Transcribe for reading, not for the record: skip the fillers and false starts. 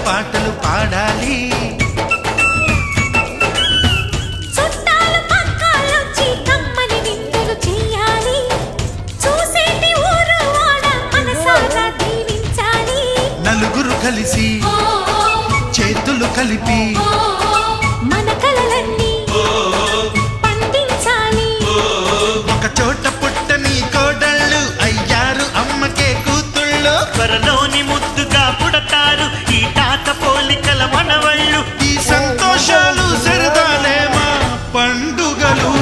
పాటలు పాడాలి. నలుగురు కలిసి చేతులు కలిపి మన కలలన్నీ పండించాలి. ఒక చోట పుట్టని కోడళ్ళు అయ్యారు అమ్మకే కూతుళ్ళు. త్వరలోని ముద్దుగా పుడతారు ఈ తాత పోలికల మనవళ్ళు. ఈ సంతోషాలు సరదాలే మా పండుగలు.